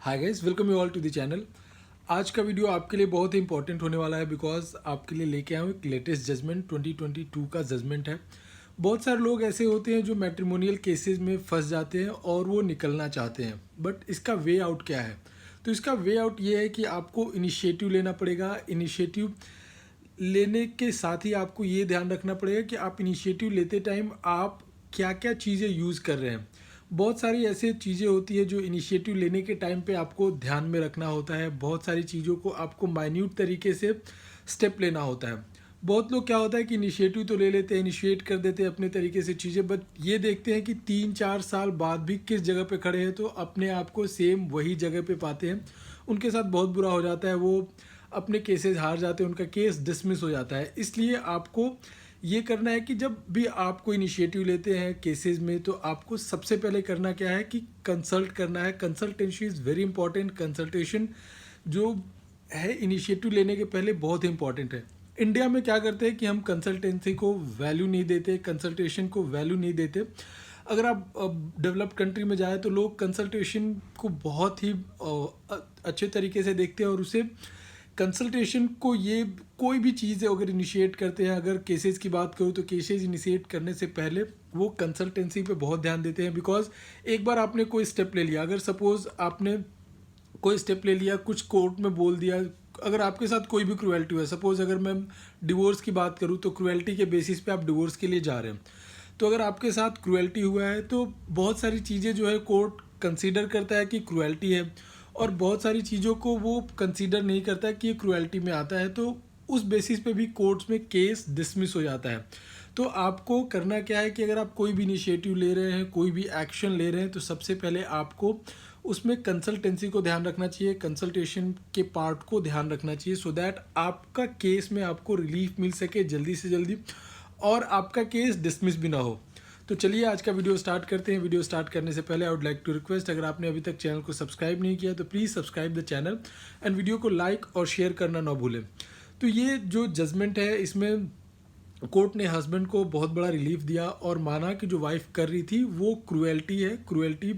Hi guys, welcome you all to the channel. आज का video आपके लिए बहुत ही इंपॉर्टेंट होने वाला है बिकॉज आपके लिए लेके आया हूँ एक लेटेस्ट जजमेंट 2022 का जजमेंट है। बहुत सारे लोग ऐसे होते हैं जो मैट्रिमोनियल केसेस में फंस जाते हैं और वो निकलना चाहते हैं, बट इसका वे आउट क्या है? तो इसका वे आउट ये है कि आपको इनिशिएटिव लेना पड़ेगा। इनिशिएटिव लेने के साथ ही आपको ये ध्यान रखना पड़ेगा कि आप इनिशिएटिव लेते टाइम आप क्या क्या चीज़ें यूज़ कर रहे हैं। बहुत सारी ऐसी चीज़ें होती है जो इनिशिएटिव लेने के टाइम पे आपको ध्यान में रखना होता है। बहुत सारी चीज़ों को आपको माइन्यूट तरीके से स्टेप लेना होता है। बहुत लोग क्या होता है कि इनिशिएटिव तो ले लेते हैं, इनिशिएट कर देते हैं अपने तरीके से चीज़ें, बट ये देखते हैं कि 3-4 साल बाद भी किस जगह पे खड़े हैं तो अपने आप को सेम वही जगह पे पाते हैं। उनके साथ बहुत बुरा हो जाता है, वो अपने केसेस हार जाते हैं, उनका केस डिसमिस हो जाता है। इसलिए आपको ये करना है कि जब भी आप कोई इनिशिएटिव लेते हैं केसेस में तो आपको सबसे पहले करना क्या है कि कंसल्ट करना है। Consultancy is very important. Consultation जो है इनिशिएटिव लेने के पहले बहुत ही इंपॉर्टेंट है। इंडिया में क्या करते हैं कि हम कंसल्टेंसी को वैल्यू नहीं देते, कंसल्टेशन को वैल्यू नहीं देते। अगर आप डेवलप्ड कंट्री में जाए तो लोग कंसल्टेशन को बहुत ही अच्छे तरीके से देखते हैं और उसे कंसल्टेशन को ये कोई भी चीज़ अगर इनिशिएट करते हैं। अगर केसेस की बात करूँ तो केसेस इनिशिएट करने से पहले वो कंसल्टेंसी पे बहुत ध्यान देते हैं। बिकॉज एक बार आपने कोई स्टेप ले लिया, अगर सपोज आपने कोई स्टेप ले लिया, कुछ कोर्ट में बोल दिया, अगर आपके साथ कोई भी क्रुएल्टी हुआ है, सपोज अगर मैं डिवोर्स की बात करूँ तो क्रुएल्टी के बेसिस पे आप डिवोर्स के लिए जा रहे हैं, तो अगर आपके साथ क्रुएल्टी हुआ है तो बहुत सारी चीज़ें जो है कोर्ट कंसीडर करता है कि क्रुएल्टी है, और बहुत सारी चीज़ों को वो कंसीडर नहीं करता है कि ये क्रुएल्टी में आता है, तो उस बेसिस पे भी कोर्ट्स में केस डिसमिस हो जाता है। तो आपको करना क्या है कि अगर आप कोई भी इनिशिएटिव ले रहे हैं, कोई भी एक्शन ले रहे हैं, तो सबसे पहले आपको उसमें कंसल्टेंसी को ध्यान रखना चाहिए, कंसल्टेशन के पार्ट को ध्यान रखना चाहिए, सो दैट आपका केस में आपको रिलीफ मिल सके जल्दी से जल्दी और आपका केस डिसमिस भी ना हो। तो चलिए आज का वीडियो स्टार्ट करते हैं। वीडियो स्टार्ट करने से पहले I would like to request, अगर आपने अभी तक चैनल को सब्सक्राइब नहीं किया तो please subscribe the channel and video को लाइक और शेयर करना ना भूलें। तो ये जो जजमेंट है इसमें कोर्ट ने हस्बैंड को बहुत बड़ा रिलीफ दिया और माना कि जो वाइफ कर रही थी वो क्रुएल्टी है, क्रुएल्टी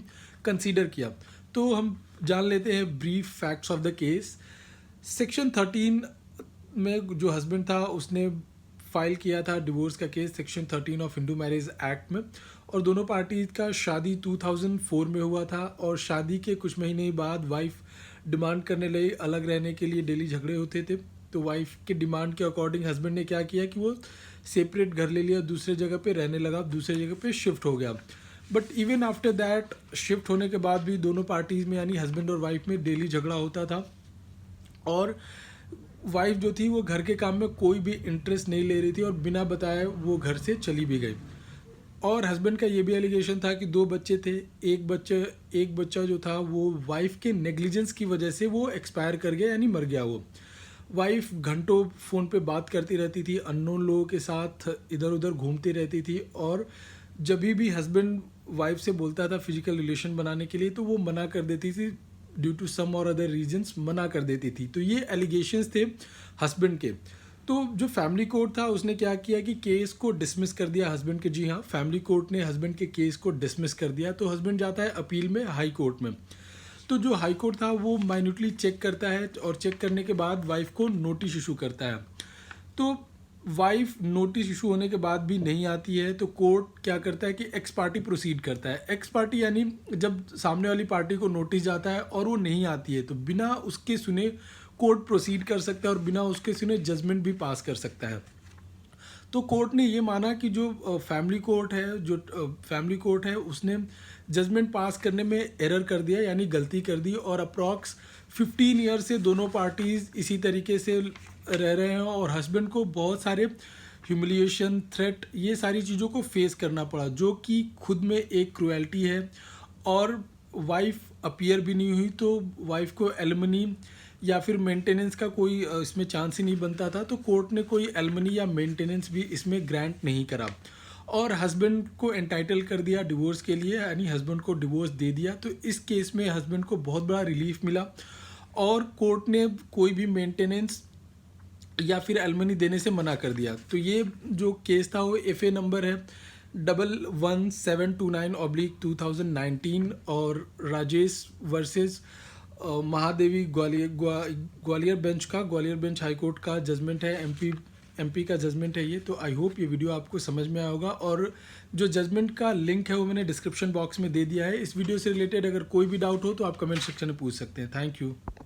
कंसीडर किया। तो हम जान लेते हैं brief facts of the case. Section 13 में जो हस्बैंड था उसने फाइल किया था डिवोर्स का case section 13 of Hindu marriage act में, और दोनों पार्टी का शादी 2004 में हुआ था। और शादी के कुछ महीने बाद वाइफ डिमांड करने लगी अलग रहने के लिए, डेली झगड़े होते थे। तो वाइफ के डिमांड के अकॉर्डिंग हस्बैंड ने क्या किया कि वो सेपरेट घर ले लिया, दूसरे जगह पे रहने लगा, दूसरे जगह पे शिफ्ट हो गया। But even after that shift होने के बाद भी दोनों पार्टीज़ में यानी हस्बैंड और वाइफ में डेली झगड़ा होता था, और वाइफ जो थी वो घर के काम में कोई भी इंटरेस्ट नहीं ले रही थी और बिना बताए वो घर से चली भी गई। और हस्बैंड का ये भी एलिगेशन था कि 2 बच्चे थे, एक बच्चा जो था वो वाइफ के नेग्लिजेंस की वजह से वो एक्सपायर कर गया यानी मर गया। वो वाइफ घंटों फ़ोन पे बात करती रहती थी, अननोन लोगों के साथ इधर उधर घूमती रहती थी, और जब भी हस्बैंड वाइफ से बोलता था फिजिकल रिलेशन बनाने के लिए तो वो मना कर देती थी, ड्यू टू सम और अदर रीजंस मना कर देती थी। तो ये एलिगेशंस थे हस्बैंड के। तो जो फैमिली कोर्ट था उसने क्या किया कि केस को डिसमिस कर दिया हस्बैंड के। जी हाँ, फैमिली कोर्ट ने हस्बैंड के केस को डिसमिस कर दिया। तो हस्बैंड जाता है अपील में हाई कोर्ट में। तो जो हाई कोर्ट था वो माइन्यूटली चेक करता है और चेक करने के बाद वाइफ को नोटिस इशू करता है। तो वाइफ नोटिस इशू होने के बाद भी नहीं आती है तो कोर्ट क्या करता है कि एक्स पार्टी प्रोसीड करता है। एक्स पार्टी यानी जब सामने वाली पार्टी को नोटिस जाता है और वो नहीं आती है तो बिना उसके सुने कोर्ट प्रोसीड कर सकता है और बिना उसके सुने जजमेंट भी पास कर सकता है। तो कोर्ट ने ये माना कि जो फैमिली कोर्ट है उसने जजमेंट पास करने में एरर कर दिया यानी गलती कर दी, और अप्रॉक्स 15 ईयर से दोनों पार्टीज़ इसी तरीके से रह रहे हैं और हस्बैंड को बहुत सारे ह्यूमिलिएशन, थ्रेट, ये सारी चीज़ों को फेस करना पड़ा जो कि खुद में एक क्रुएल्टी है। और वाइफ अपीयर भी नहीं हुई तो वाइफ को एलिमनी या फिर मेंटेनेंस का कोई इसमें चांस ही नहीं बनता था, तो कोर्ट ने कोई एलिमनी या मेंटेनेंस भी इसमें ग्रांट नहीं करा और हस्बैंड को एंटाइटल कर दिया डिवोर्स के लिए, यानी हस्बैंड को डिवोर्स दे दिया। तो इस केस में हस्बैंड को बहुत बड़ा रिलीफ मिला और कोर्ट ने कोई भी मेंटेनेंस या फिर एलिमनी देने से मना कर दिया। तो ये जो केस था वो FA नंबर है 11729/2019 और राजेश वर्सेस महादेवी ग्वालियर बेंच का, ग्वालियर बेंच हाई कोर्ट का जजमेंट है, एमपी का जजमेंट है ये। तो आई होप ये वीडियो आपको समझ में आया होगा, और जो जजमेंट का लिंक है वो मैंने डिस्क्रिप्शन बॉक्स में दे दिया है। इस वीडियो से रिलेटेड अगर कोई भी डाउट हो तो आप कमेंट सेक्शन में पूछ सकते हैं। Thank you.